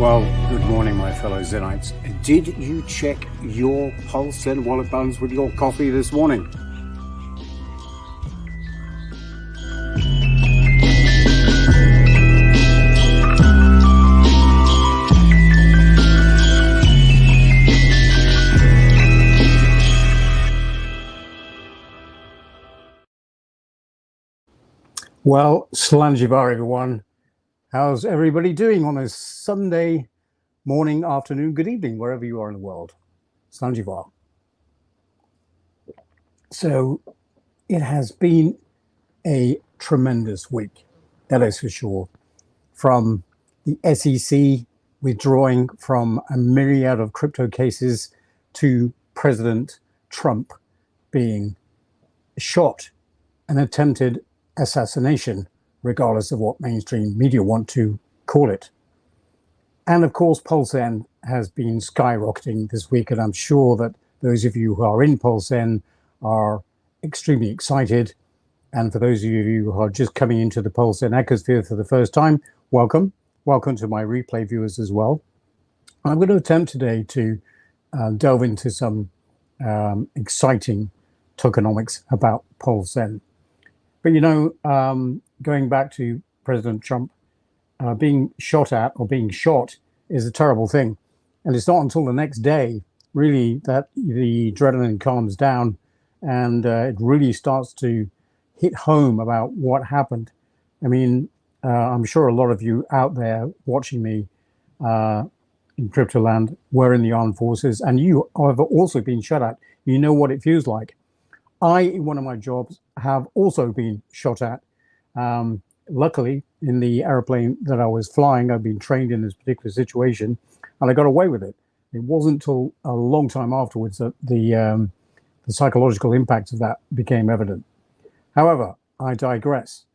Well, good morning, my fellow Zenites. Did you check your Pzen wallet balance with your coffee this morning? Well, Slanjivar, everyone. How's everybody doing on this Sunday morning, afternoon, good evening, wherever you are in the world? Slanjivar. So it has been a tremendous week, that is for sure. From the SEC withdrawing from a myriad of crypto cases to President Trump being shot, an attempted assassination, regardless of what mainstream media want to call it. And of course, Pzen has been skyrocketing this week, and I'm sure that those of you who are in Pzen are extremely excited. And for those of you who are just coming into the Pzen ecosphere for the first time, welcome. Welcome to my replay viewers as well. I'm going to attempt today to delve into some exciting tokenomics about Pzen. But, you know, going back to President Trump, being shot at or being shot is a terrible thing. And it's not until the next day, really, that the adrenaline calms down and it really starts to hit home about what happened. I mean, I'm sure a lot of you out there watching me in Cryptoland were in the armed forces, and you have also been shot at. You know what it feels like. I, in one of my jobs, have also been shot at. Luckily, in the airplane that I was flying, I've been trained in this particular situation, and I got away with it. It wasn't until a long time afterwards that the psychological impact of that became evident. However, I digress,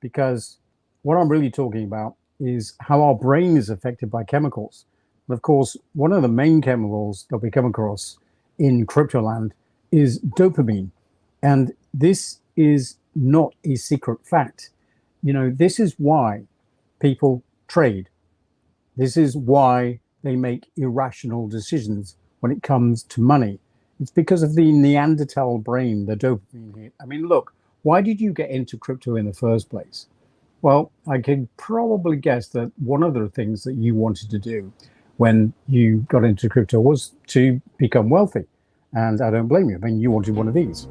because what I'm really talking about is how our brain is affected by chemicals. And of course, one of the main chemicals that we come across in Cryptoland is dopamine. And this is not a secret fact. You know, this is why people trade. This is why they make irrational decisions when it comes to money. It's because of the Neanderthal brain, the dopamine hit. I mean, look, why did you get into crypto in the first place? Well, I can probably guess that one of the things that you wanted to do when you got into crypto was to become wealthy. And I don't blame you. I mean, you wanted one of these.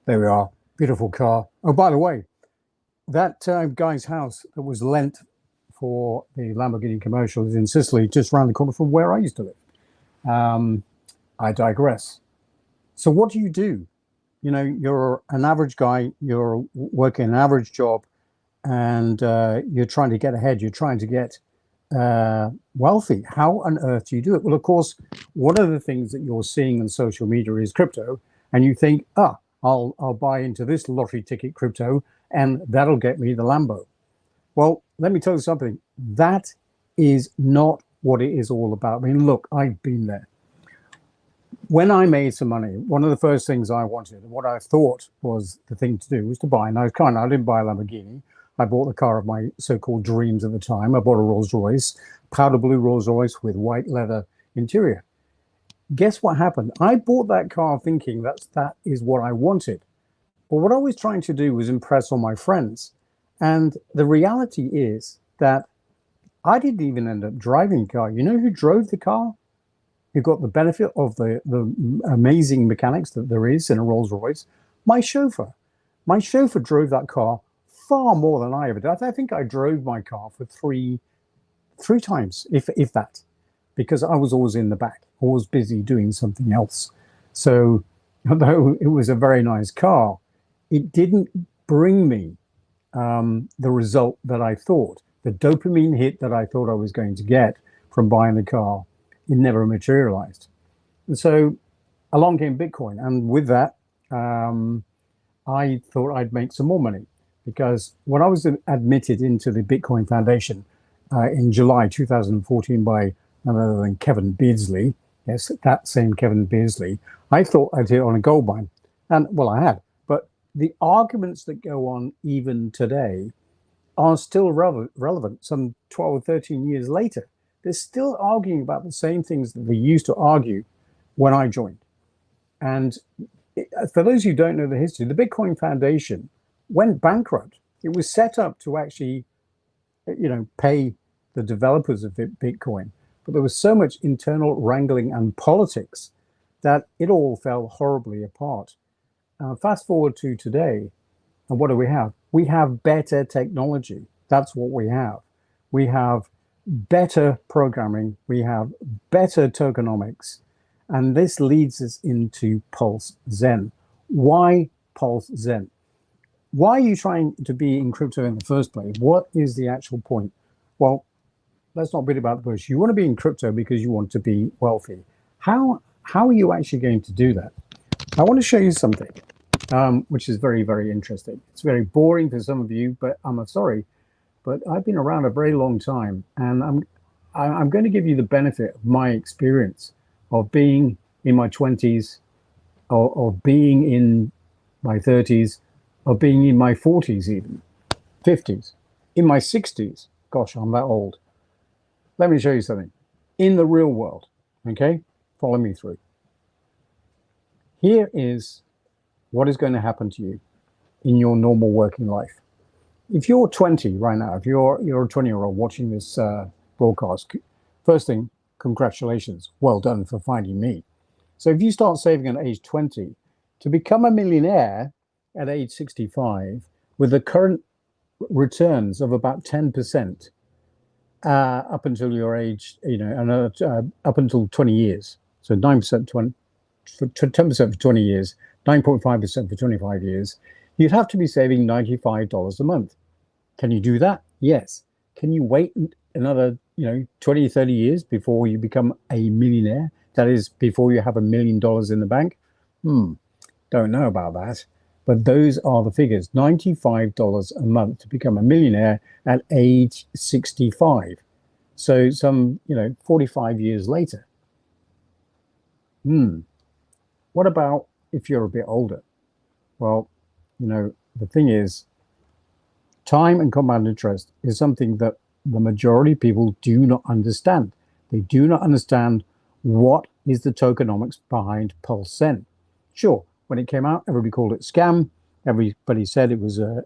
There we are. Beautiful car. Oh, by the way, that guy's house that was lent for the Lamborghini commercial is in Sicily, just around the corner from where I used to live. I digress. So what do? You know, you're an average guy, you're working an average job, and you're trying to get ahead. You're trying to get wealthy. How on earth do you do it? Well, of course, one of the things that you're seeing on social media is crypto, and you think, I'll buy into this lottery ticket crypto, and that'll get me the Lambo. Well, let me tell you something. That is not what it is all about. I mean, look, I've been there. When I made some money, one of the first things I wanted, what I thought was the thing to do, was to buy. And I didn't buy a Lamborghini. I bought the car of my so-called dreams at the time. I bought a Rolls Royce, powder blue Rolls Royce with white leather interior. Guess what happened? I bought that car thinking that is what I wanted. But what I was trying to do was impress all my friends. And the reality is that I didn't even end up driving the car. You know who drove the car? Who got the benefit of the amazing mechanics that there is in a Rolls Royce? My chauffeur. My chauffeur drove that car far more than I ever did. I think I drove my car for three times, if that, because I was always in the back, always busy doing something else. So although it was a very nice car, it didn't bring me the result that I thought, the dopamine hit that I thought I was going to get from buying the car. It never materialized. And so along came Bitcoin. And with that, I thought I'd make some more money because when I was admitted into the Bitcoin Foundation in July 2014 by none other than Kevin Beardsley, yes, that same Kevin Beardsley, I thought I'd hit on a gold mine. And well, I had. But the arguments that go on even today are still relevant some 12 or 13 years later. They're still arguing about the same things that they used to argue when I joined. And for those who don't know the history, the Bitcoin Foundation went bankrupt. It was set up to actually, pay the developers of Bitcoin, but there was so much internal wrangling and politics that it all fell horribly apart. Fast forward to today, and what do we have? We have better technology. That's what we have. We have better programming. We have better tokenomics. And this leads us into Pzen. Why Pzen? Why are you trying to be in crypto in the first place? What is the actual point? Well, let's not beat about the bush. You want to be in crypto because you want to be wealthy. How are you actually going to do that? I want to show you something, which is very, very interesting. It's very boring for some of you, but I'm sorry, but I've been around a very long time, and I'm going to give you the benefit of my experience of being in my 20s, of being in my 30s, of being in my 40s even, 50s, in my 60s. Gosh, I'm that old. Let me show you something. In the real world, okay? Follow me through. Here is what is going to happen to you in your normal working life. If you're 20 right now, if you're a 20-year-old watching this broadcast, first thing, congratulations, well done for finding me. So if you start saving at age 20, to become a millionaire at age 65 with the current returns of about 10% up until your age, up until 20 years. So 9%, 10% for 20 years, 9.5% for 25 years, you'd have to be saving $95 a month. Can you do that? Yes. Can you wait another 20, 30 years before you become a millionaire? That is, before you have $1 million in the bank? Don't know about that. But those are the figures. $95 a month to become a millionaire at age 65. So some, 45 years later. What about if you're a bit older? Well, the thing is, time and compound interest is something that the majority of people do not understand. They do not understand what is the tokenomics behind Pzen. Sure, when it came out, everybody called it scam. Everybody said it was a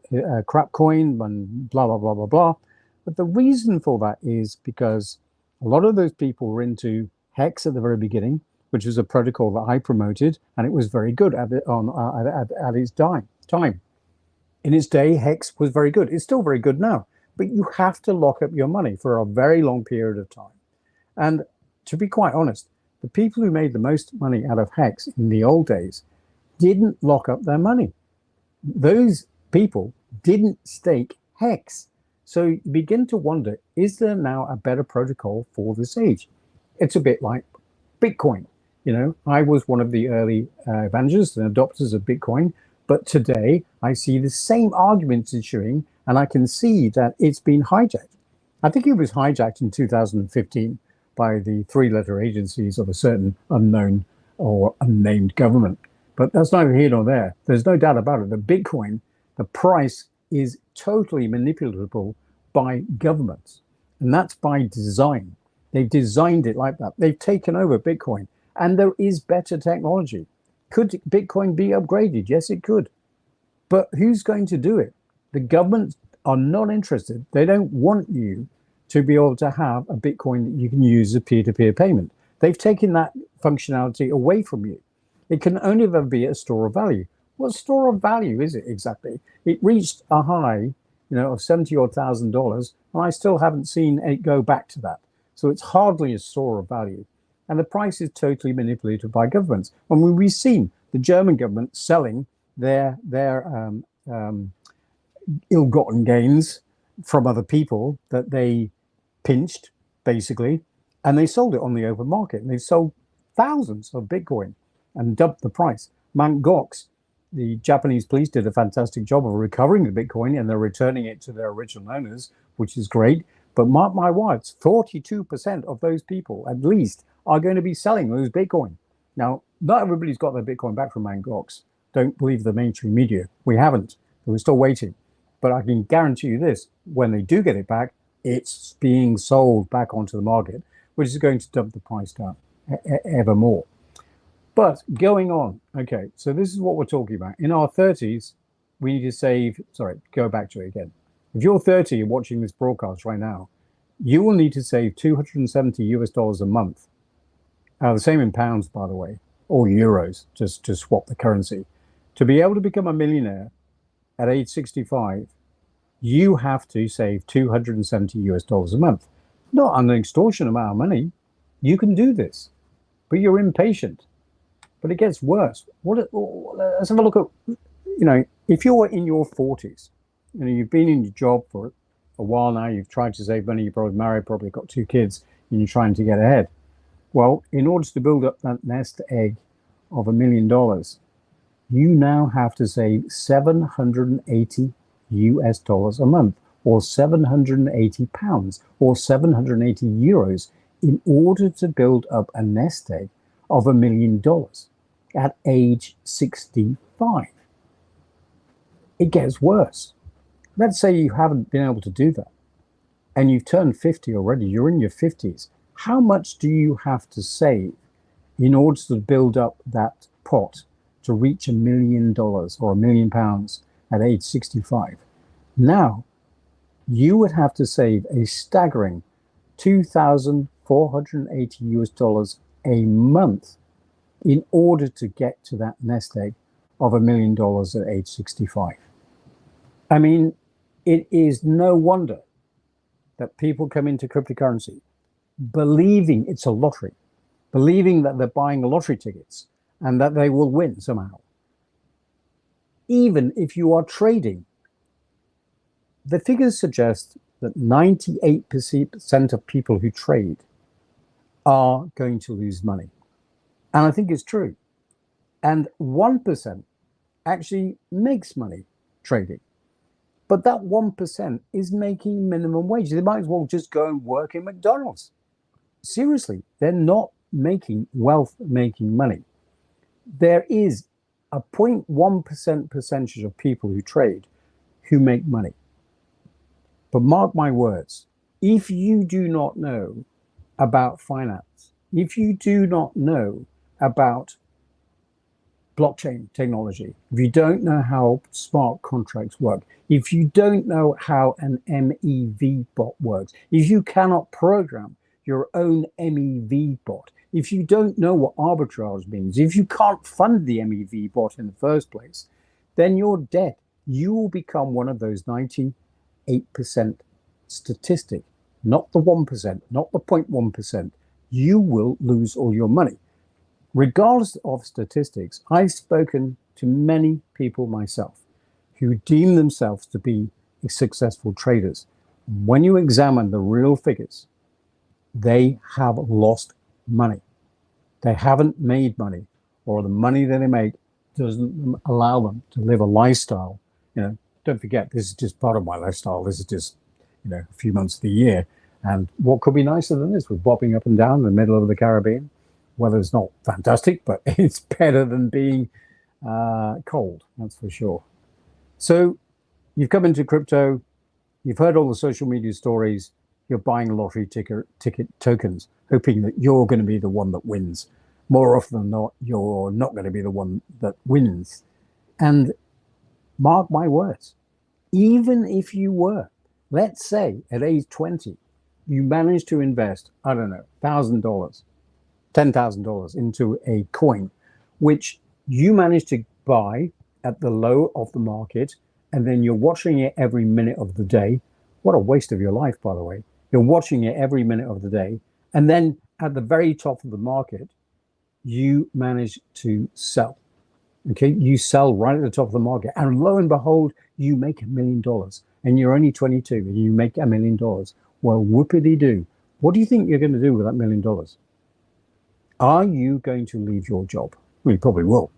crap coin and blah, blah, blah, blah, blah. But the reason for that is because a lot of those people were into Hex at the very beginning, which was a protocol that I promoted, and it was very good at its time. In its day, Hex was very good. It's still very good now, but you have to lock up your money for a very long period of time. And to be quite honest, the people who made the most money out of Hex in the old days didn't lock up their money. Those people didn't stake Hex. So you begin to wonder, is there now a better protocol for this age? It's a bit like Bitcoin. I was one of the early evangelists and adopters of Bitcoin, but today I see the same arguments issuing, and I can see that it's been hijacked. I think it was hijacked in 2015 by the three-letter agencies of a certain unknown or unnamed government. But that's neither here nor there. There's no doubt about it that Bitcoin, the price, is totally manipulable by governments. And that's by design. They've designed it like that. They've taken over Bitcoin. And there is better technology. Could Bitcoin be upgraded? Yes, it could. But who's going to do it? The governments are not interested. They don't want you to be able to have a Bitcoin that you can use as a peer-to-peer payment. They've taken that functionality away from you. It can only ever be a store of value. What store of value is it exactly? It reached a high, of $70,000, and I still haven't seen it go back to that. So it's hardly a store of value. And the price is totally manipulated by governments. And we've seen the German government selling their ill-gotten gains from other people that they pinched, basically, and they sold it on the open market. And they've sold thousands of Bitcoin and dumped the price. Mt. Gox, the Japanese police did a fantastic job of recovering the Bitcoin and they're returning it to their original owners, which is great. But mark my words, 42% of those people, at least, are going to be selling those Bitcoin. Now, not everybody's got their Bitcoin back from Mt. Gox. Don't believe the mainstream media. We haven't. We're still waiting. But I can guarantee you this, when they do get it back, it's being sold back onto the market, which is going to dump the price down ever more. But going on, okay, so this is what we're talking about. In our 30s, we need to save, sorry, go back to it again. If you're 30 and watching this broadcast right now, you will need to save 270 US dollars a month. The same in pounds, by the way, or euros, just to swap the currency. To be able to become a millionaire at age 65, you have to save 270 US dollars a month. Not an extortionate amount of money. You can do this, but you're impatient. But it gets worse. Let's have a look at, if you're in your 40s, you've been in your job for a while now, you've tried to save money, you're probably married, probably got 2 kids, and you're trying to get ahead. Well, in order to build up that nest egg of $1 million, you now have to save 780 US dollars a month, or 780 pounds, or 780 euros in order to build up a nest egg of $1 million at age 65. It gets worse. Let's say you haven't been able to do that and you've turned 50 already, you're in your 50s. How much do you have to save in order to build up that pot to reach $1 million or £1 million at age 65? Now, you would have to save a staggering 2,480 US dollars a month in order to get to that nest egg of $1 million at age 65. I mean, it is no wonder that people come into cryptocurrency believing it's a lottery, believing that they're buying lottery tickets and that they will win somehow. Even if you are trading, the figures suggest that 98% of people who trade are going to lose money. And I think it's true. And 1% actually makes money trading. But that 1% is making minimum wage. They might as well just go and work in McDonald's. Seriously, they're not making wealth-making money. There is a 0.1% percentage of people who trade who make money. But mark my words, if you do not know about finance, if you do not know about blockchain technology, if you don't know how smart contracts work, if you don't know how an MEV bot works, if you cannot program your own MEV bot, if you don't know what arbitrage means, if you can't fund the MEV bot in the first place, then you're dead. You will become one of those 98% statistic, not the 1%, not the 0.1%. You will lose all your money. Regardless of statistics, I've spoken to many people myself who deem themselves to be successful traders. When you examine the real figures, they have lost money. They haven't made money, or the money that they make doesn't allow them to live a lifestyle. Don't forget, this is just part of my lifestyle. This is just, a few months of the year. And what could be nicer than this? We're bobbing up and down in the middle of the Caribbean. Weather's not fantastic, but it's better than being cold, that's for sure. So you've come into crypto, you've heard all the social media stories, you're buying lottery ticket tokens, hoping that you're going to be the one that wins. More often than not, you're not going to be the one that wins. And mark my words, even if you were, let's say at age 20, you managed to invest, I don't know, $1,000, $10,000 into a coin, which you managed to buy at the low of the market, and then you're watching it every minute of the day. What a waste of your life, by the way. You're watching it every minute of the day, and then at the very top of the market, you manage to sell. Okay, you sell right at the top of the market, and lo and behold, you make $1 million, and you're only 22, and you make $1 million. Well, whoopity doo. What do you think you're going to do with that $1 million? Are you going to leave your job? Well, you probably will.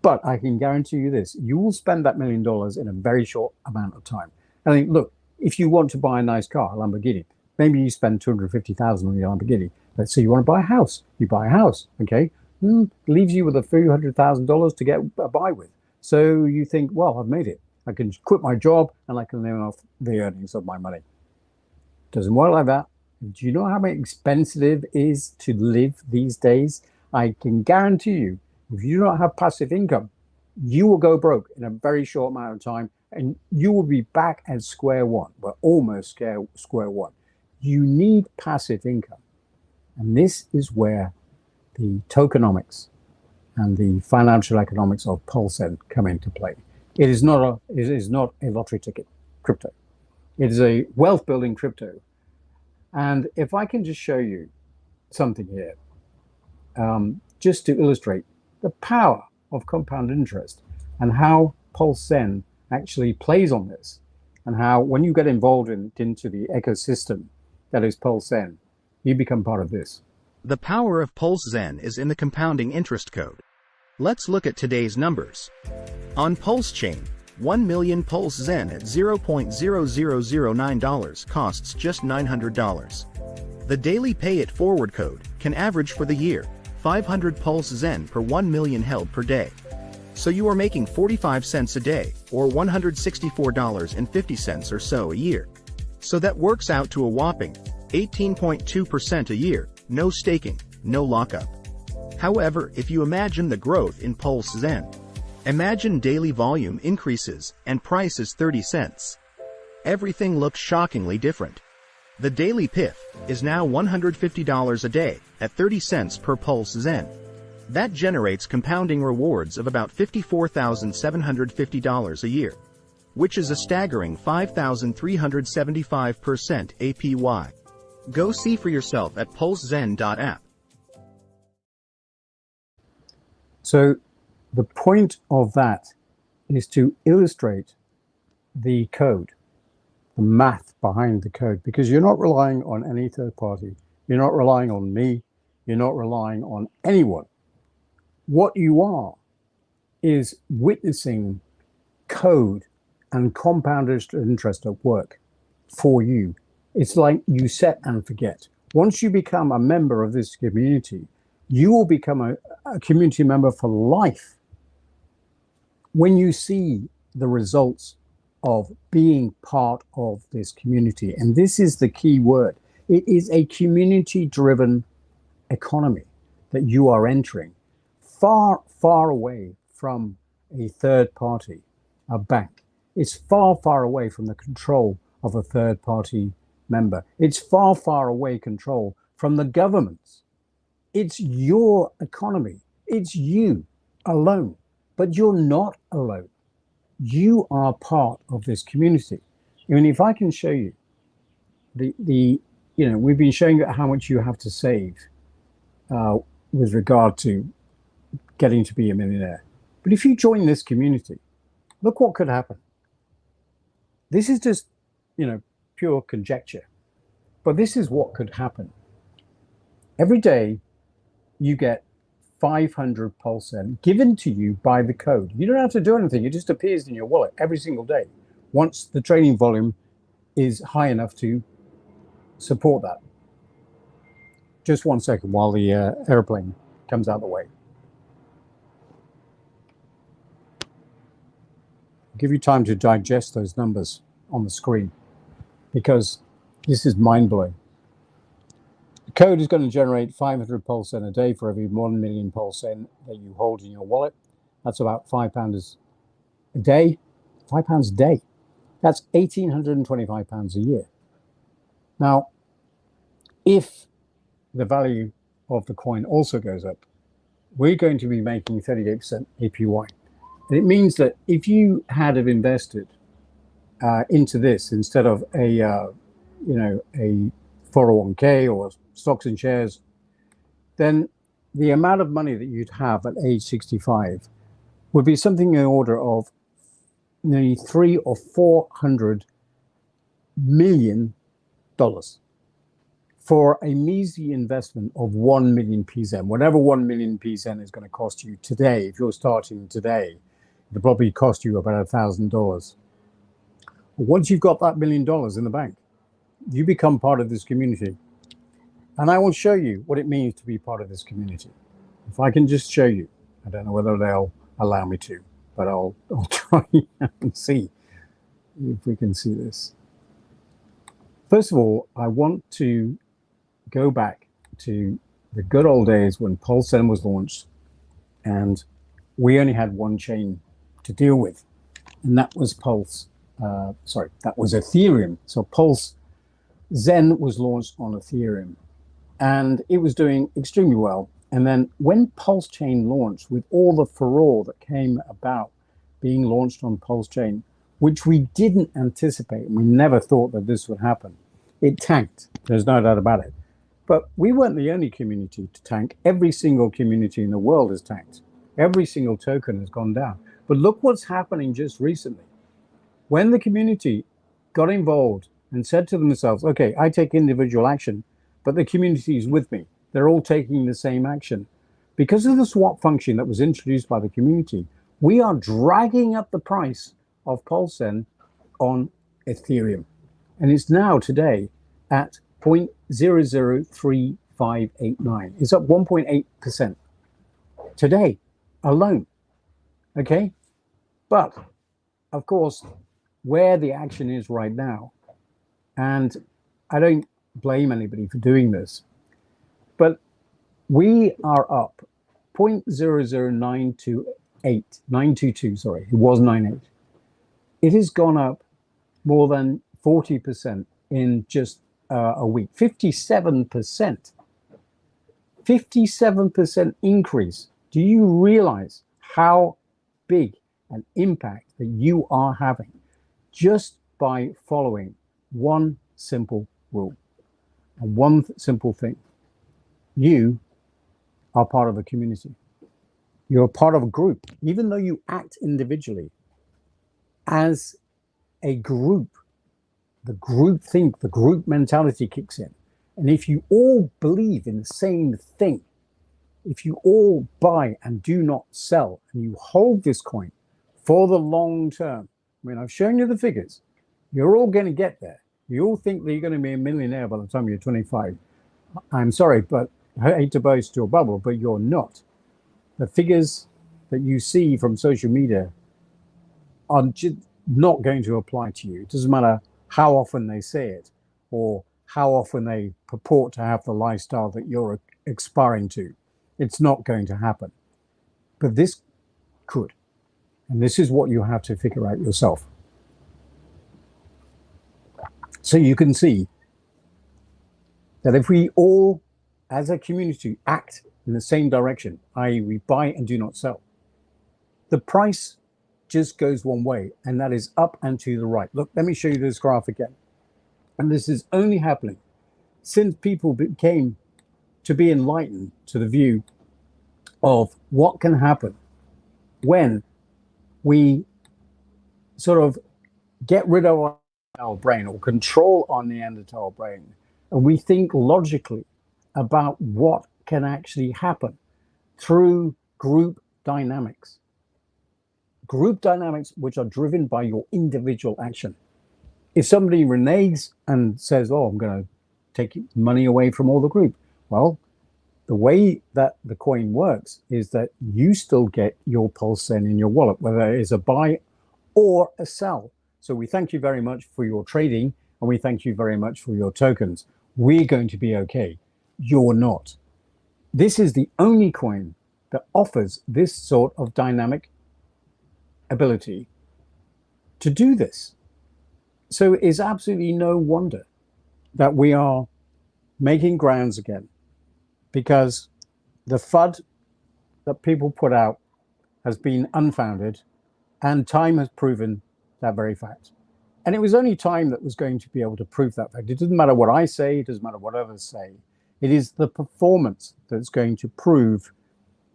But I can guarantee you this, you will spend that $1 million in a very short amount of time. I think, look, if you want to buy a nice car, a Lamborghini, maybe you spend 250,000 on your Lamborghini. Let's say you want to buy a house. You buy a house, okay? Leaves you with a few $100,000 to get by with. So you think, well, I've made it. I can quit my job and I can live off the earnings of my money. Doesn't work like that. Do you know how expensive it is to live these days? I can guarantee you, if you don't have passive income, you will go broke in a very short amount of time, and you will be back at square one, but almost square one. You need passive income. And this is where the tokenomics and the financial economics of Pzen come into play. It is not a lottery ticket crypto. It is a wealth building crypto. And if I can just show you something here, just to illustrate the power of compound interest and how Pzen actually plays on this, and how when you get involved into the ecosystem that is Pzen, you become part of this. The power of Pzen is in the compounding interest code. Let's look at today's numbers. On Pulse Chain, 1 million Pzen at $0.0009 costs just $900. The daily pay it forward code can average for the year 500 Pzen per 1 million held per day. So you are making 45 cents a day, or $164.50 or so a year. So that works out to a whopping 18.2% a year, no staking, no lockup. However, if you imagine the growth in Pzen, imagine daily volume increases and price is 30 cents. Everything looks shockingly different. The daily PIF is now $150 a day at 30 cents per Pzen. That generates compounding rewards of about $54,750 a year, which is a staggering 5,375% APY. Go see for yourself at pulszen.app. So the point of that is to illustrate the code, the math behind the code, because you're not relying on any third party. You're not relying on me. You're not relying on anyone. What you are is witnessing code and compound interest at work for you. It's like you set and forget. Once you become a member of this community, you will become a community member for life. When you see the results of being part of this community, and this is the key word, it is a community-driven economy that you are entering, far, far away from a third party, a bank. It's far, far away from the control of a third party member. It's far, far away control from the governments. It's your economy. It's you alone, but you're not alone. You are part of this community. I mean, if I can show you we've been showing you how much you have to save with regard to getting to be a millionaire. But if you join this community, look what could happen. This is just, pure conjecture, but this is what could happen. Every day you get 500 Pzen given to you by the code. You don't have to do anything. It just appears in your wallet every single day once the trading volume is high enough to support that. Just 1 second while the airplane comes out of the way. I'll give you time to digest those numbers on the screen, because this is mind-blowing. The code is going to generate 500 Pzen a day for every 1 million Pzen that you hold in your wallet. That's about £5 a day. £5 a day. That's £1,825 a year. Now, if the value of the coin also goes up, we're going to be making 38% APY. And it means that if you had have invested into this instead of a 401k or stocks and shares, then the amount of money that you'd have at age 65 would be something in the order of nearly 300 or 400 million dollars for a measly investment of 1 million Pzen. Whatever 1 million Pzen is going to cost you today, if you're starting today, it'll probably cost you about $1,000. Once you've got that $1 million in the bank, you become part of this community. And I will show you what it means to be part of this community. If I can just show you, I don't know whether they'll allow me to, but I'll try and see if we can see this. First of all, I want to go back to the good old days when Pzen was launched, and we only had one chain to deal with, and that was that was Ethereum. So Pzen was launched on Ethereum, and it was doing extremely well. And then when Pulse Chain launched, with all the furore that came about being launched on Pulse Chain, which we didn't anticipate, and we never thought that this would happen, it tanked. There's no doubt about it. But we weren't the only community to tank. Every single community in the world has tanked. Every single token has gone down. But look what's happening just recently. When the community got involved and said to themselves, okay, I take individual action, but the community is with me. They're all taking the same action. Because of the swap function that was introduced by the community, we are dragging up the price of Pzen on Ethereum. And it's now today at 0.003589. It's up 1.8% today alone. Okay? But of course, where the action is right now, and I don't blame anybody for doing this, but we are up 0.00922, sorry, it was 98. It has gone up more than 40% in just a week. 57%. 57% increase. Do you realize how big an impact that you are having just by following one simple rule and one simple thing? You are part of a community. You're part of a group. Even though you act individually, as a group, the group think, the group mentality kicks in. And if you all believe in the same thing, if you all buy and do not sell, and you hold this coin for the long term, I mean, I've shown you the figures. You're all going to get there. You all think that you're going to be a millionaire by the time you're 25. I'm sorry, but I hate to burst your bubble, but you're not. The figures that you see from social media are just not going to apply to you. It doesn't matter how often they say it or how often they purport to have the lifestyle that you're aspiring to. It's not going to happen. But this could. And this is what you have to figure out yourself. So you can see that if we all, as a community, act in the same direction, i.e. we buy and do not sell, the price just goes one way, and that is up and to the right. Look, let me show you this graph again. And this is only happening since people became to be enlightened to the view of what can happen when we sort of get rid of our brain or control our Neanderthal brain, and we think logically about what can actually happen through group dynamics. Group dynamics which are driven by your individual action. If somebody reneges and says, oh, I'm going to take money away from all the group, well, the way that the coin works is that you still get your Pzen in your wallet, whether it is a buy or a sell. So we thank you very much for your trading, and we thank you very much for your tokens. We're going to be okay. You're not. This is the only coin that offers this sort of dynamic ability to do this. So it's absolutely no wonder that we are making grounds again, because the FUD that people put out has been unfounded, and time has proven that very fact. And it was only time that was going to be able to prove that fact. It doesn't matter what I say, it doesn't matter what others say. It is the performance that's going to prove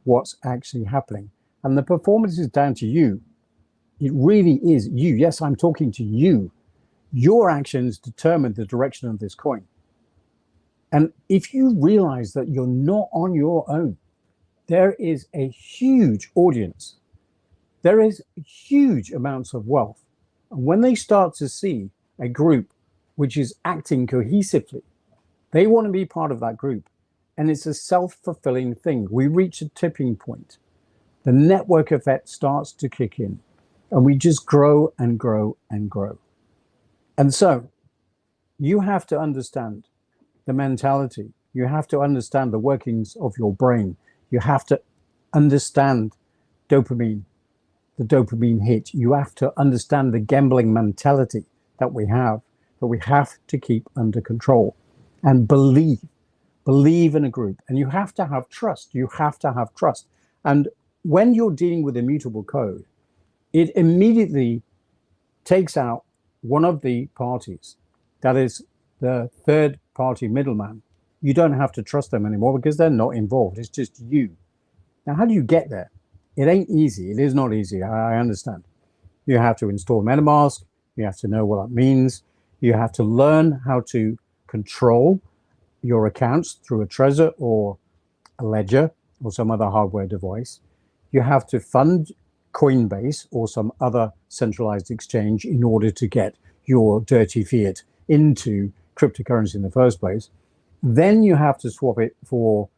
what's actually happening. And the performance is down to you. It really is you. Yes, I'm talking to you. Your actions determine the direction of this coin. And if you realize that you're not on your own, there is a huge audience. There is huge amounts of wealth. And when they start to see a group which is acting cohesively, they want to be part of that group. And it's a self-fulfilling thing. We reach a tipping point. The network effect starts to kick in. And we just grow and grow and grow. And so you have to understand the mentality. You have to understand the workings of your brain. You have to understand dopamine, the dopamine hit. You have to understand the gambling mentality that we have to keep under control, and believe in a group. And you have to have trust. You have to have trust. And when you're dealing with immutable code, it immediately takes out one of the parties, that is the third party middleman. You don't have to trust them anymore because they're not involved. It's just you. Now, how do you get there? It ain't easy. It is not easy. I understand. You have to install MetaMask. You have to know what that means. You have to learn how to control your accounts through a Trezor or a Ledger or some other hardware device. You have to fund Coinbase or some other centralized exchange in order to get your dirty fiat into cryptocurrency in the first place. Then you have to swap it for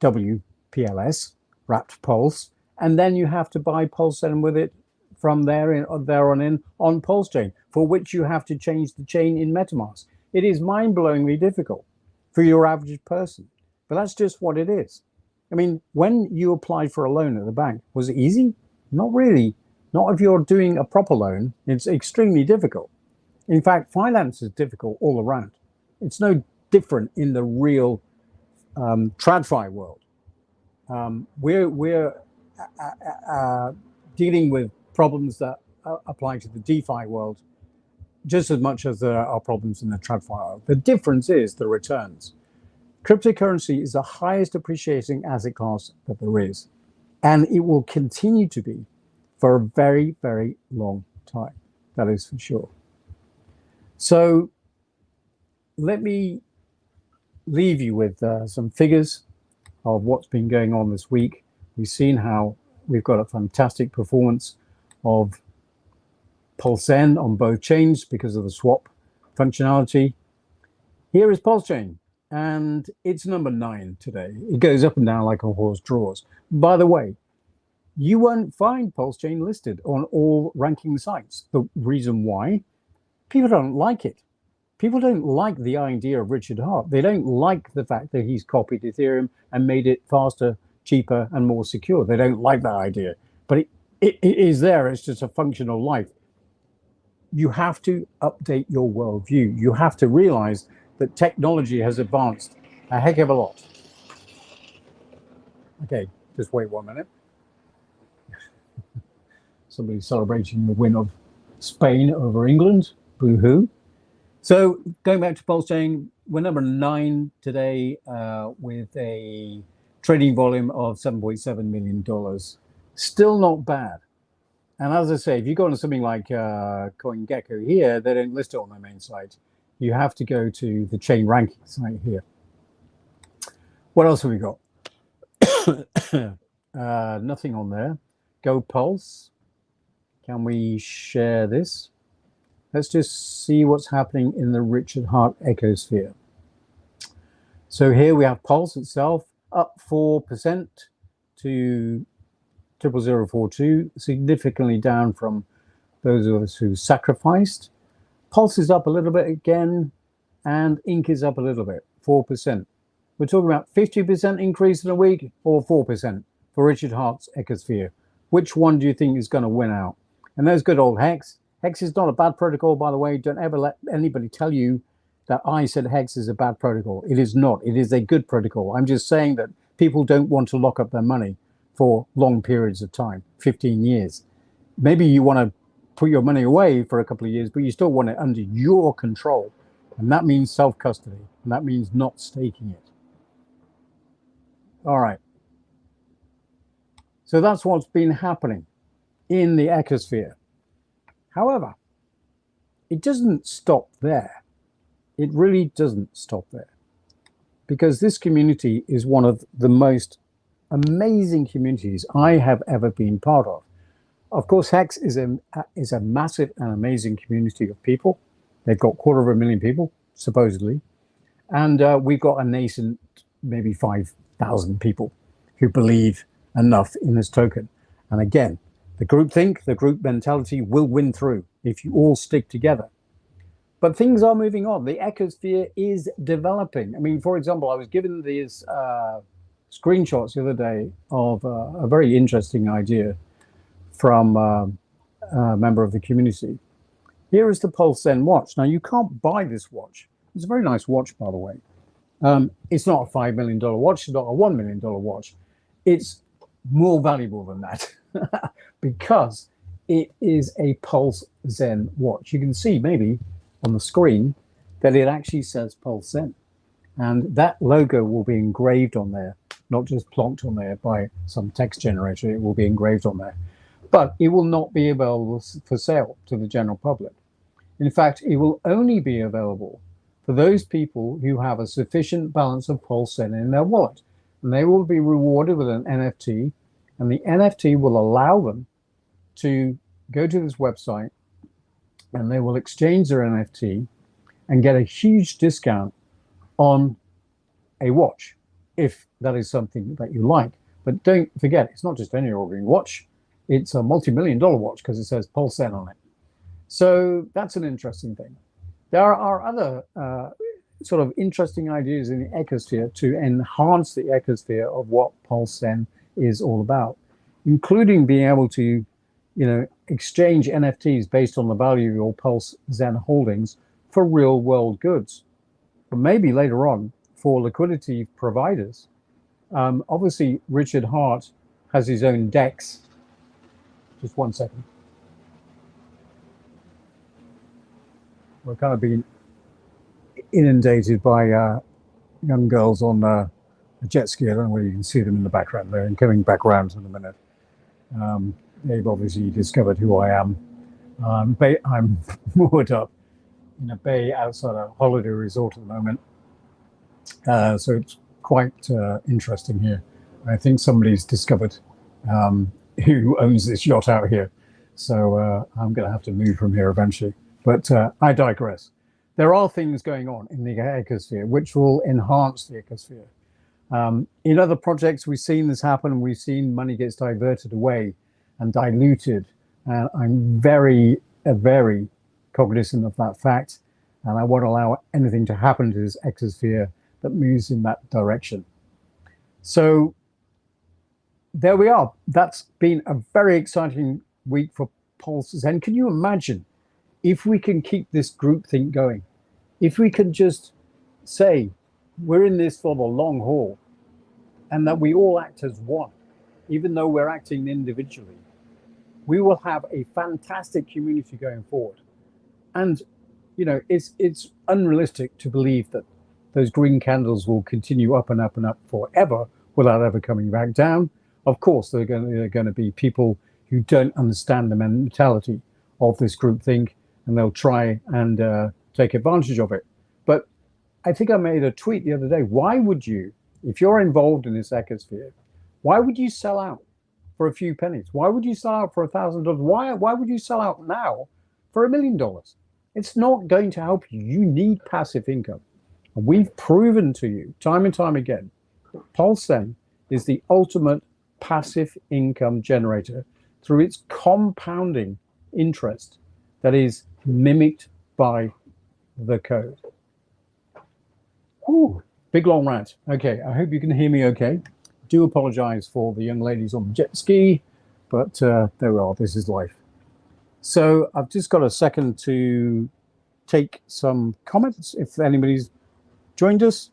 WPLS, wrapped Pulse, and then you have to buy Pulse with it from there on in on Pulse Chain, for which you have to change the chain in MetaMask. It is mind-blowingly difficult for your average person, but that's just what it is. I mean, when you applied for a loan at the bank, was it easy? Not really. Not if you're doing a proper loan. It's extremely difficult. In fact, finance is difficult all around. It's no different in the real TradFi world. We're dealing with problems that apply to the DeFi world just as much as there are problems in the TradFi world. The difference is the returns. Cryptocurrency is the highest appreciating asset class that there is, and it will continue to be for a very, very long time. That is for sure. So let me leave you with some figures of what's been going on this week. We've seen how we've got a fantastic performance of Pzen on both chains because of the swap functionality. Here is Pulse Chain, and it's number 9 today. It goes up and down like a horse draws. By the way, you won't find Pulse Chain listed on all ranking sites. The reason why? People don't like it. People don't like the idea of Richard Hart. They don't like the fact that he's copied Ethereum and made it faster, cheaper, and more secure. They don't like that idea. But it is there. It's just a function of life. You have to update your worldview. You have to realize that technology has advanced a heck of a lot. Okay, just wait 1 minute. Somebody's celebrating the win of Spain over England. Boo-hoo. So going back to Pulse Chain, we're number 9 today with a trading volume of $7.7 million. Still not bad. And as I say, if you go on something like CoinGecko here, they don't list it on their main site. You have to go to the chain ranking site here. What else have we got? Nothing on there. Go Pulse. Can we share this? Let's just see what's happening in the Richard Hart ecosphere. So here we have Pulse itself up 4% to 00042, significantly down from those of us who sacrificed. Pulse is up a little bit again, and Ink is up a little bit, 4%. We're talking about 50% increase in a week or 4% for Richard Hart's ecosphere. Which one do you think is going to win out? And there's good old Hex. Hex is not a bad protocol, by the way. Don't ever let anybody tell you that I said Hex is a bad protocol. It is not. It is a good protocol. I'm just saying that people don't want to lock up their money for long periods of time, 15 years. Maybe you want to put your money away for a couple of years, but you still want it under your control. And that means self-custody. And that means not staking it. All right. So that's what's been happening in the ecosphere. However, it doesn't stop there. It really doesn't stop there, because this community is one of the most amazing communities I have ever been part of. Of course, Hex is a massive and amazing community of people. They've got 250,000 people, supposedly. And we've got a nascent, maybe 5,000 people who believe enough in this token. And again, the group think, the group mentality will win through if you all stick together. But things are moving on. The ecosphere is developing. I mean, for example, I was given these screenshots the other day of a very interesting idea from a member of the community. Here is the Pzen watch. Now, you can't buy this watch. It's a very nice watch, by the way. It's not a $5 million watch. It's not a $1 million watch. It's more valuable than that because it is a Pzen watch. You can see maybe on the screen that it actually says Pzen. And that logo will be engraved on there, not just plonked on there by some text generator. It will be engraved on there. But it will not be available for sale to the general public. In fact, it will only be available for those people who have a sufficient balance of Pzen in their wallet. And they will be rewarded with an NFT, and the NFT will allow them to go to this website, and they will exchange their NFT and get a huge discount on a watch, if that is something that you like. But don't forget, it's not just any ordinary watch. It's a multi-million-dollar watch because it says Pzen on it. So that's an interesting thing. There are other sort of interesting ideas in the ecosphere to enhance the ecosphere of what Pzen is all about, including being able to, exchange NFTs based on the value of your Pzen holdings for real world goods. But maybe later on for liquidity providers. Obviously, Richard Hart has his own DEX. Just 1 second. We're kind of being inundated by young girls on a jet ski. I don't know whether you can see them in the background there, and coming back around in a minute. They've obviously discovered who I am. I'm moored up in a bay outside a holiday resort at the moment. So it's quite interesting here. I think somebody's discovered who owns this yacht out here. So I'm going to have to move from here eventually. But I digress. There are things going on in the ecosphere which will enhance the ecosphere. In other projects, we've seen this happen. We've seen money gets diverted away and diluted. And I'm very, very cognizant of that fact. And I won't allow anything to happen to this ecosphere that moves in that direction. So there we are. That's been a very exciting week for Pzen. Can you imagine if we can keep this groupthink going? If we can just say we're in this for the long haul and that we all act as one, even though we're acting individually, we will have a fantastic community going forward. And, it's unrealistic to believe that those green candles will continue up and up and up forever without ever coming back down. Of course, there are going to be people who don't understand the mentality of this groupthink, and they'll try and take advantage of it. But I think I made a tweet the other day. Why would you, if you're involved in this ecosphere, why would you sell out for a few pennies? Why would you sell out for $1,000? Why would you sell out now for $1 million? It's not going to help you. You need passive income. And we've proven to you time and time again that Pzen is the ultimate passive income generator through its compounding interest that is mimicked by the code. Ooh, big long rant. Okay, I hope you can hear me okay. Do apologize for the young ladies on the jet ski, but there we are. This is life. So I've just got a second to take some comments if anybody's joined us.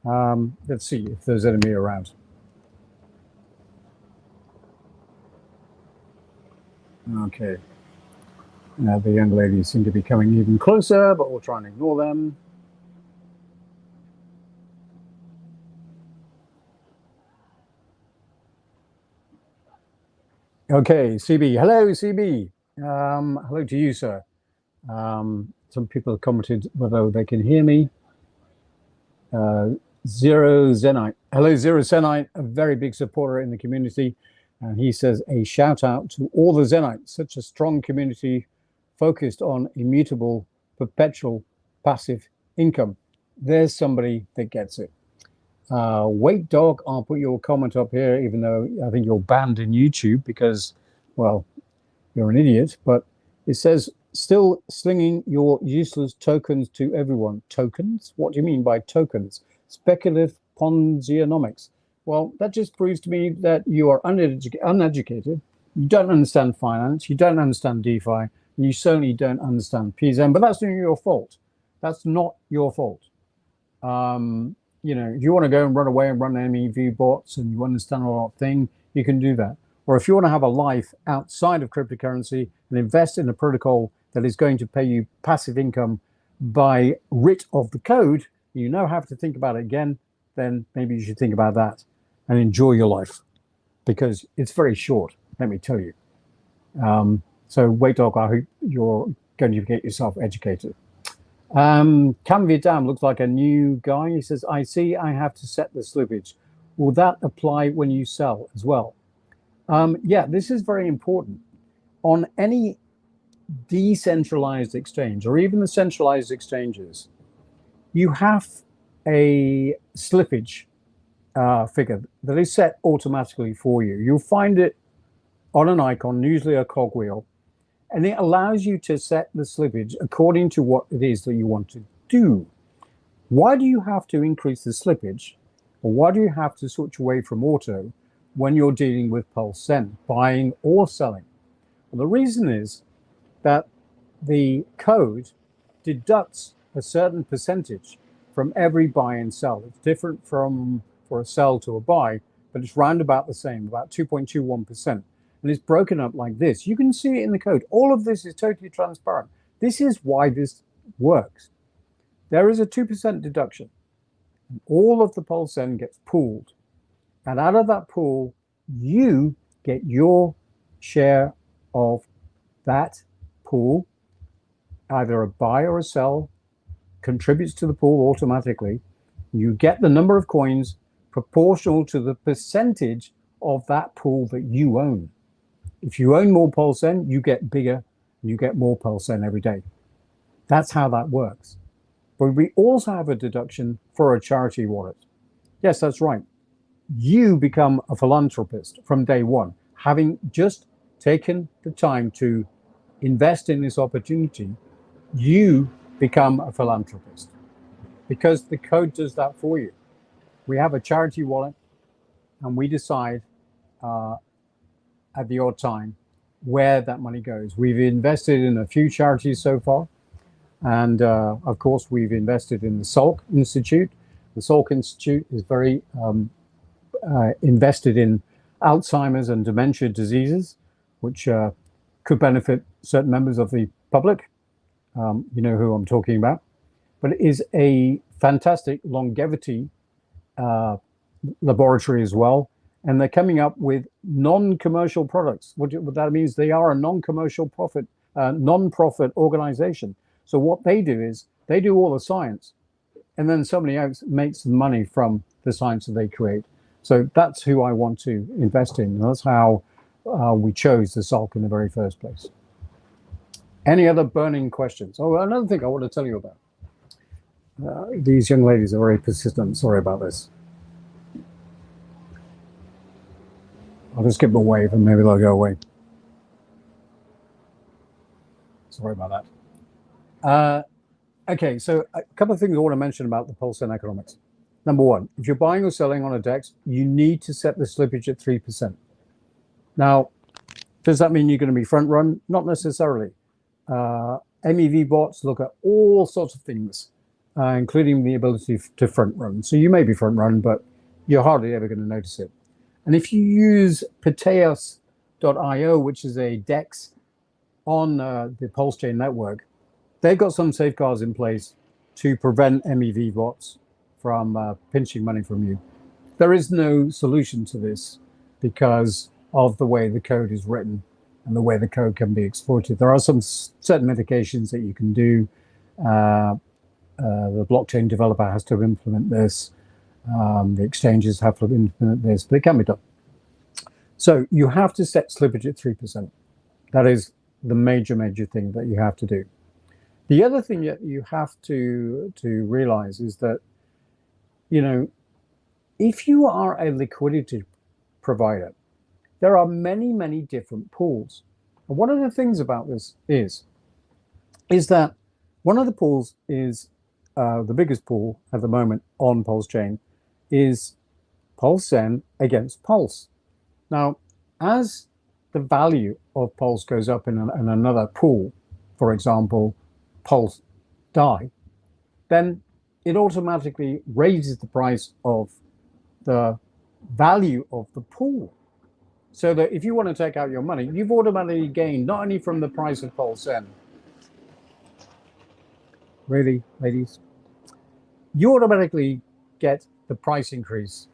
Let's see if there's anybody around. Okay. Now the young ladies seem to be coming even closer, but we'll try and ignore them. Okay, CB. Hello, CB. Hello to you, sir. Some people have commented whether they can hear me. Zero Zenite. Hello, Zero Zenite, a very big supporter in the community. And he says, a shout out to all the Zenites, such a strong community focused on immutable, perpetual, passive income. There's somebody that gets it. Wait Dog, I'll put your comment up here, even though I think you're banned in YouTube because, well, you're an idiot. But it says, still slinging your useless tokens to everyone. Tokens? What do you mean by tokens? Speculative Ponzianomics. Well, that just proves to me that you are uneducated. You don't understand finance. You don't understand DeFi. And you certainly don't understand Pzen. But that's not your fault. That's not your fault. If you want to go and run away and run MEV bots and you understand a lot of things, you can do that. Or if you want to have a life outside of cryptocurrency and invest in a protocol that is going to pay you passive income by writ of the code, you now have to think about it again, then maybe you should think about that and enjoy your life because it's very short, let me tell you. So wait, Dog, I hope you're going to get yourself educated. Cam Vietnam looks like a new guy. He says, I see I have to set the slippage. Will that apply when you sell as well? Yeah, this is very important. On any decentralized exchange or even the centralized exchanges, you have a slippage figure that is set automatically for you. You'll find it on an icon, usually a cogwheel, and it allows you to set the slippage according to what it is that you want to do. Why do you have to increase the slippage, or why do you have to switch away from auto when you're dealing with Pzen, buying or selling? Well, the reason is that the code deducts a certain percentage from every buy and sell. It's different from for a sell to a buy, but it's round about the same, about 2.21%. And it's broken up like this. You can see it in the code. All of this is totally transparent. This is why this works. There is a 2% deduction. And all of the Pzen gets pooled. And out of that pool, you get your share of that pool. Either a buy or a sell contributes to the pool automatically. You get the number of coins proportional to the percentage of that pool that you own. If you own more Pzen, you get bigger, and you get more Pzen every day. That's how that works. But we also have a deduction for a charity wallet. Yes, that's right. You become a philanthropist from day one, having just taken the time to invest in this opportunity. You become a philanthropist because the code does that for you. We have a charity wallet, and we decide at the odd time where that money goes. We've invested in a few charities so far. And of course, we've invested in the Salk Institute. The Salk Institute is very invested in Alzheimer's and dementia diseases, which could benefit certain members of the public. You know who I'm talking about. But it is a fantastic longevity laboratory as well. And they're coming up with non-commercial products. What that means, they are a non-commercial non-profit organization. So what they do is they do all the science, and then somebody else makes the money from the science that they create. So that's who I want to invest in. That's how we chose the Salk in the very first place. Any other burning questions? Oh, another thing I want to tell you about. These young ladies are very persistent. Sorry about this. I'll just give them a wave and maybe they'll go away. Sorry about that. Okay, so a couple of things I want to mention about the Pzen economics. Number one, if you're buying or selling on a DEX, you need to set the slippage at 3%. Now, does that mean you're going to be front run? Not necessarily. MEV bots look at all sorts of things, including the ability to front run. So you may be front run, but you're hardly ever going to notice it. And if you use Proteus.io, which is a DEX on the Pulse Chain network, they've got some safeguards in place to prevent MEV bots from pinching money from you. There is no solution to this because of the way the code is written and the way the code can be exploited. There are some certain mitigations that you can do. The blockchain developer has to implement this. The exchanges have to implement this, but it can be done. So you have to set slippage at 3%. That is the major thing that you have to do. The other thing that you have to realize is that, you know, if you are a liquidity provider, there are many different pools. And one of the things about this is that one of the pools is the biggest pool at the moment on Pulse chain is Pzen against Pulse. Now, as the value of Pulse goes up in another pool, for example, Pulse DAI, then it automatically raises the price of the value of the pool. So that if you want to take out your money, you've automatically gained not only from the price of Pzen, really, ladies, you automatically get the price increase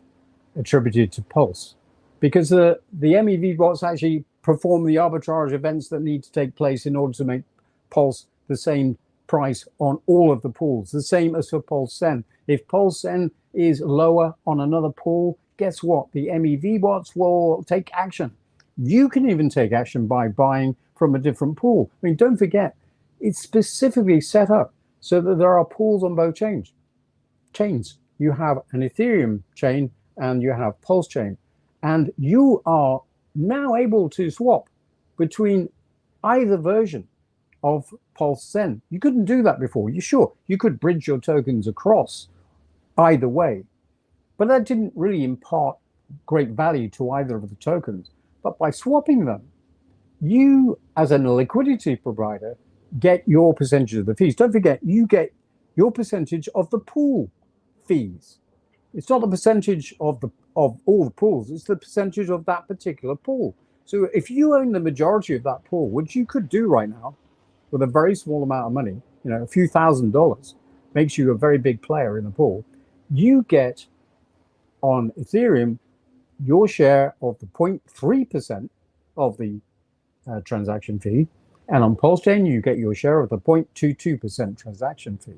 attributed to Pulse, because the MEV bots actually perform the arbitrage events that need to take place in order to make Pulse the same price on all of the pools, the same as for Pzen. If Pzen is lower on another pool, guess what? The MEV bots will take action. You can even take action by buying from a different pool. I mean, don't forget, it's specifically set up so that there are pools on both chains. You have an Ethereum chain and you have Pulse chain, and you are now able to swap between either version of Pzen. You couldn't do that before. You could bridge your tokens across either way, but that didn't really impart great value to either of the tokens. But by swapping them, you, as a liquidity provider, get your percentage of the fees. Don't forget, you get your percentage of the pool fees. It's not the percentage of all the pools, it's the percentage of that particular pool. So if you own the majority of that pool, which you could do right now with a very small amount of money, you know, a few $1,000s makes you a very big player in the pool, you get on Ethereum your share of the 0.3% of the transaction fee, and on Pulse chain you get your share of the 0.22% transaction fee.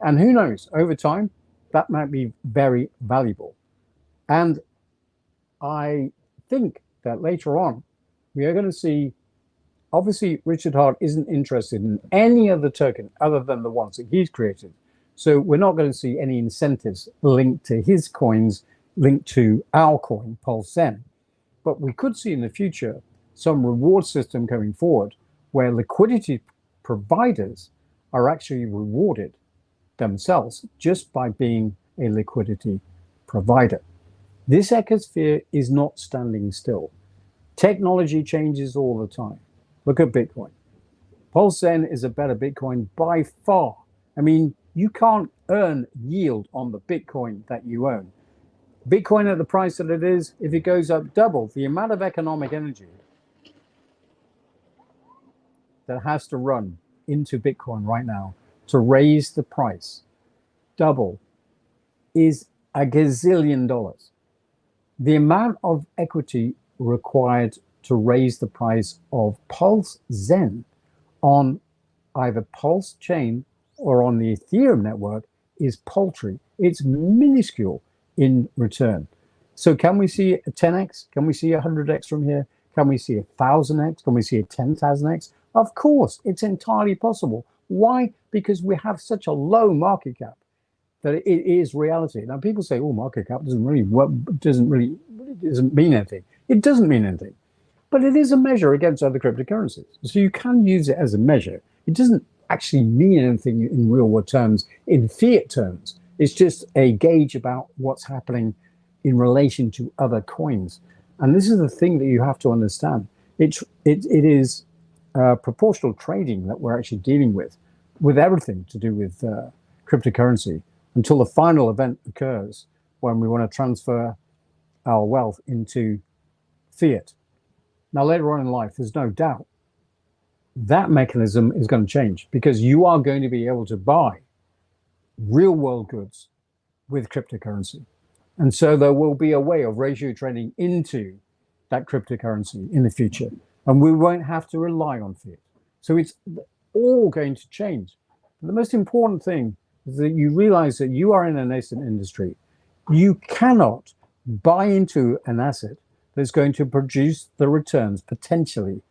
And who knows, over time that might be very valuable. And I think that later on we are going to see, obviously Richard Hart isn't interested in any other token other than the ones that he's created. So we're not going to see any incentives linked to his coins, linked to our coin, Pzen. But we could see in the future some reward system going forward where liquidity providers are actually rewarded themselves just by being a liquidity provider. This ecosphere is not standing still. Technology changes all the time. Look at Bitcoin. Pzen is a better Bitcoin by far. I mean, you can't earn yield on the Bitcoin that you own. Bitcoin at the price that it is, if it goes up double, the amount of economic energy that has to run into Bitcoin right now to raise the price double is $1 gazillion. The amount of equity required to raise the price of Pzen on either Pulse chain or on the Ethereum network is paltry. It's minuscule in return. So can we see a 10x? Can we see a 100x from here? Can we see a 1000x? Can we see a 10,000x? Of course, it's entirely possible. Why? Because we have such a low market cap that it is reality. Now people say, "Oh, market cap doesn't mean anything." It doesn't mean anything, but it is a measure against other cryptocurrencies. So you can use it as a measure. It doesn't actually mean anything in real world terms, in fiat terms. It's just a gauge about what's happening in relation to other coins. And this is the thing that you have to understand. It is proportional trading that we're actually dealing with everything to do with cryptocurrency, until the final event occurs when we want to transfer our wealth into fiat. Now, later on in life, there's no doubt that mechanism is going to change, because you are going to be able to buy real world goods with cryptocurrency. And so there will be a way of ratio trading into that cryptocurrency in the future, and we won't have to rely on fiat. So it's all going to change. But the most important thing is that you realize that you are in a nascent industry. You cannot buy into an asset that's going to produce the returns potentially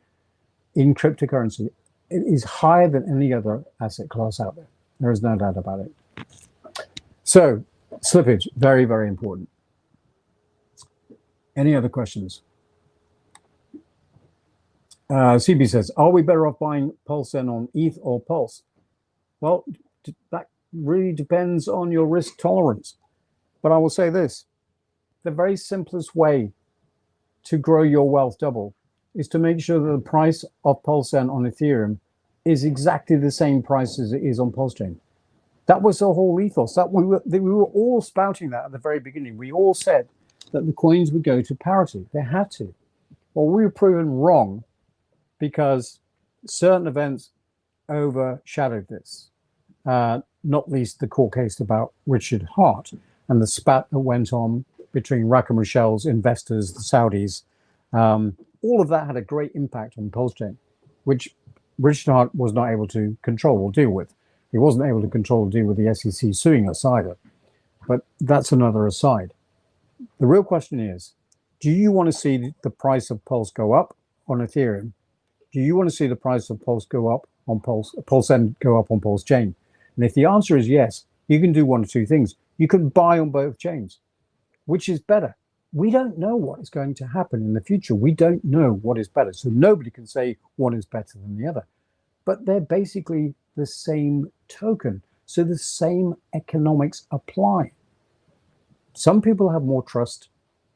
in cryptocurrency. It is higher than any other asset class out there. There is no doubt about it. So slippage, very, very important. Any other questions? CB says, are we better off buying Pzen on ETH or Pulse? Well, that really depends on your risk tolerance. But I will say this, the very simplest way to grow your wealth double is to make sure that the price of Pzen on Ethereum is exactly the same price as it is on PulseChain. That was the whole ethos. That we were all spouting that at the very beginning. We all said that the coins would go to parity. They had to. Well, we were proven wrong because certain events overshadowed this. Not least the court case about Richard Hart and the spat that went on between Rackham Rochelle's investors, the Saudis. All of that had a great impact on PulseChain, which Richard Hart was not able to control or deal with. He wasn't able to control or deal with the SEC suing us either. But that's another aside. The real question is, do you want to see the price of Pulse go up on Ethereum? Do you want to see the price of Pulse go up on Pulsezen go up on PulseChain? And if the answer is yes, you can do one of two things. You can buy on both chains. Which is better? We don't know what is going to happen in the future. We don't know what is better. So nobody can say one is better than the other. But they're basically the same token. So the same economics apply. Some people have more trust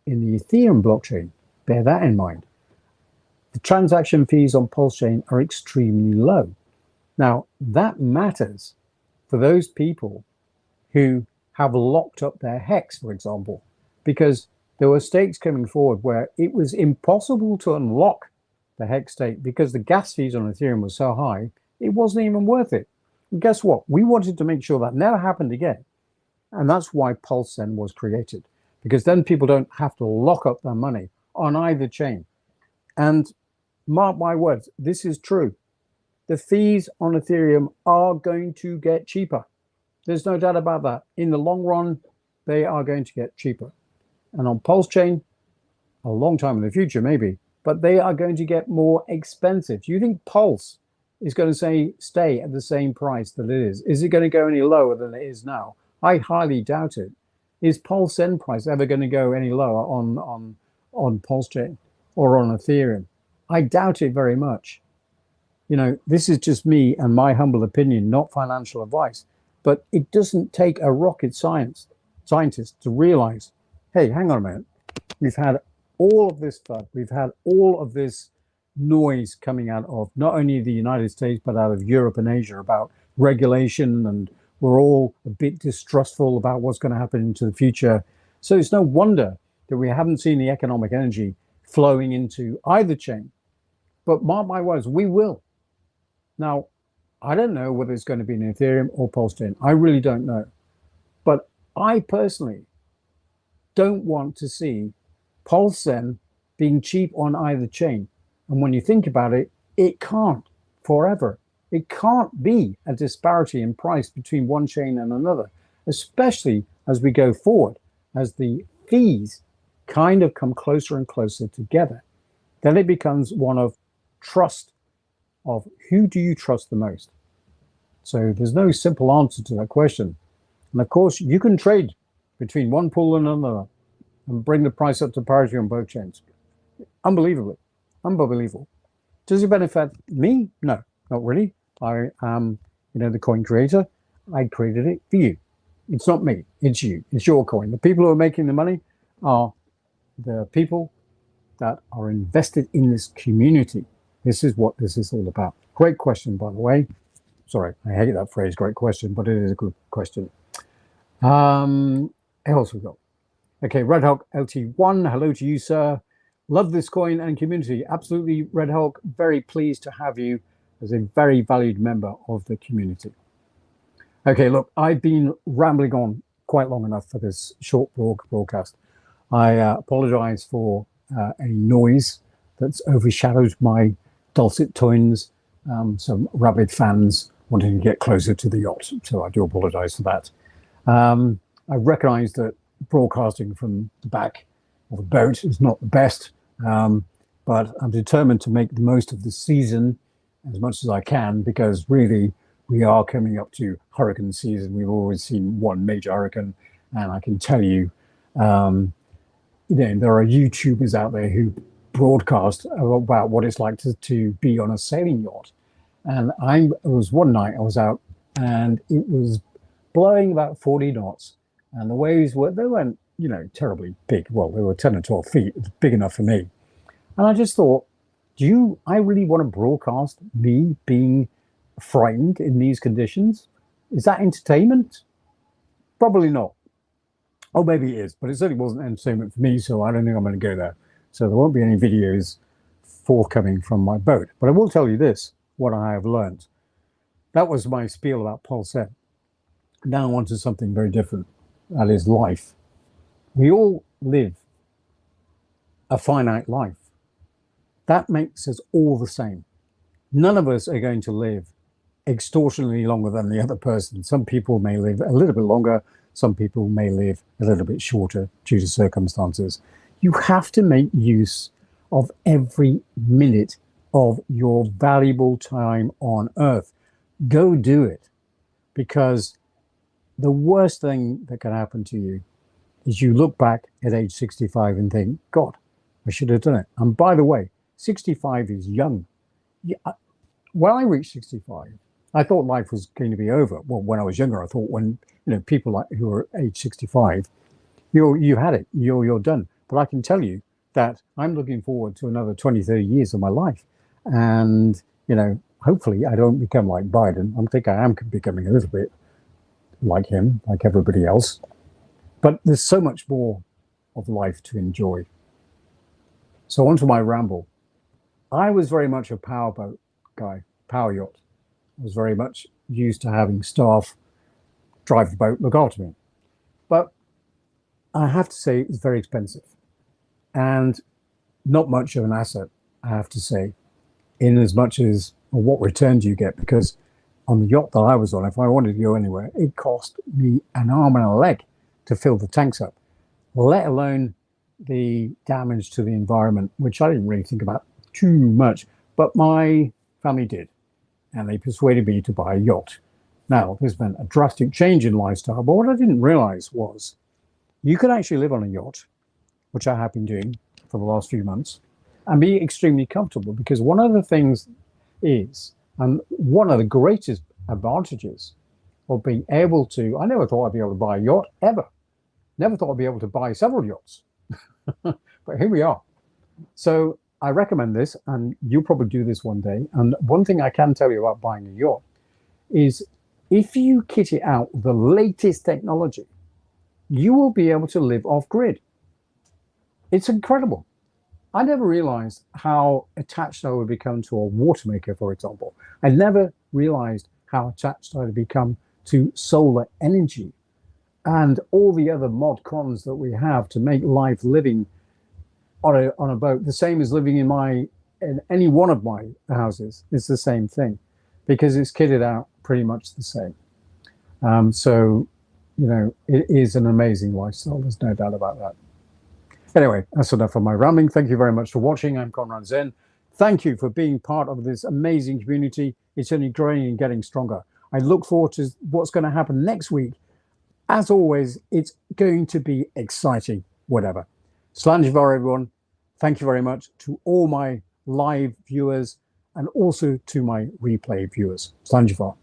in the Ethereum blockchain. Bear that in mind. The transaction fees on PulseChain are extremely low. Now, that matters for those people who have locked up their HEX, for example, because there were stakes coming forward where it was impossible to unlock the HEX stake because the gas fees on Ethereum were so high, it wasn't even worth it. And guess what? We wanted to make sure that never happened again. And that's why Pulsezen was created, because then people don't have to lock up their money on either chain. And mark my words, this is true. The fees on Ethereum are going to get cheaper. There's no doubt about that. In the long run, they are going to get cheaper. And on PulseChain, a long time in the future maybe, but they are going to get more expensive. Do you think Pulse is going to stay at the same price that it is? Is it going to go any lower than it is now? I highly doubt it. Is Pulsezen price ever going to go any lower on PulseChain or on Ethereum? I doubt it very much. You know, this is just me and my humble opinion, not financial advice. But it doesn't take a rocket scientist to realize, hey, hang on a minute. We've had all of this FUD. We've had all of this noise coming out of not only the United States, but out of Europe and Asia about regulation. And we're all a bit distrustful about what's going to happen into the future. So it's no wonder that we haven't seen the economic energy flowing into either chain. But mark my words, we will. Now, I don't know whether it's going to be in Ethereum or PulseChain. I really don't know. But I personally don't want to see Pulsezen being cheap on either chain. And when you think about it, it can't forever. It can't be a disparity in price between one chain and another, especially as we go forward, as the fees kind of come closer and closer together. Then it becomes one of trust, of who do you trust the most? So there's no simple answer to that question. And of course, you can trade between one pool and another and bring the price up to parity on both chains. Unbelievably. Unbelievable. Does it benefit me? No, not really. I am, the coin creator. I created it for you. It's not me. It's you. It's your coin. The people who are making the money are the people that are invested in this community. This is what this is all about. Great question, by the way. Sorry, I hate that phrase, great question, but it is a good question. What else we got? Okay, Red Hulk LT1, hello to you, sir. Love this coin and community. Absolutely, Red Hulk, very pleased to have you as a very valued member of the community. Okay, look, I've been rambling on quite long enough for this short broadcast. I apologize for a noise that's overshadowed my dulcet tones. Some rabid fans wanting to get closer to the yacht, so I do apologise for that. I recognise that broadcasting from the back of a boat is not the best, but I'm determined to make the most of the season as much as I can, because really we are coming up to hurricane season. We've always seen one major hurricane, and I can tell you, there are YouTubers out there who broadcast about what it's like to be on a sailing yacht. And it was one night I was out, and it was blowing about 40 knots, and the waves they weren't, terribly big. Well, they were 10 or 12 feet. It was big enough for me. And I just thought, I really want to broadcast me being frightened in these conditions? Is that entertainment? Probably not. Oh, maybe it is, but it certainly wasn't entertainment for me, so I don't think I'm going to go there. So there won't be any videos forthcoming from my boat. But I will tell you this, what I have learned. That was my spiel about Pzen. Now on to something very different. That is life. We all live a finite life. That makes us all the same. None of us are going to live extortionately longer than the other person. Some people may live a little bit longer. Some people may live a little bit shorter due to circumstances. You have to make use of every minute of your valuable time on Earth. Go do it, because the worst thing that can happen to you is you look back at age 65 and think, God, I should have done it. And by the way, 65 is young. Yeah, when I reached 65, I thought life was going to be over. Well, when I was younger, I thought when people who are age 65, you had it, you're done. But I can tell you that I'm looking forward to another 20, 30 years of my life. And, hopefully I don't become like Biden. I think I am becoming a little bit like him, like everybody else. But there's so much more of life to enjoy. So on to my ramble. I was very much a powerboat guy, power yacht. I was very much used to having staff drive the boat, look after me. But I have to say it's very expensive and not much of an asset, I have to say, in as much as what return do you get? Because on the yacht that I was on, if I wanted to go anywhere, it cost me an arm and a leg to fill the tanks up, let alone the damage to the environment, which I didn't really think about too much, but my family did, and they persuaded me to buy a yacht. Now, this meant a drastic change in lifestyle, but what I didn't realize was you could actually live on a yacht, which I have been doing for the last few months, and be extremely comfortable, because one of the things is, and one of the greatest advantages of being able to, I never thought I'd be able to buy a yacht, ever. Never thought I'd be able to buy several yachts. But here we are. So I recommend this, and you'll probably do this one day. And one thing I can tell you about buying a yacht is if you kit it out with the latest technology, you will be able to live off grid. It's incredible. I never realized how attached I would become to a water maker, for example. I never realized how attached I would become to solar energy and all the other mod cons that we have to make life living on a boat the same as living in any one of my houses. It's the same thing, because it's kitted out pretty much the same. So it is an amazing lifestyle. There's no doubt about that. Anyway, that's enough of my rambling. Thank you very much for watching. I'm Conrad Zen. Thank you for being part of this amazing community. It's only growing and getting stronger. I look forward to what's going to happen next week. As always, it's going to be exciting, whatever. Slanjivar, everyone. Thank you very much to all my live viewers and also to my replay viewers. Slanjivar.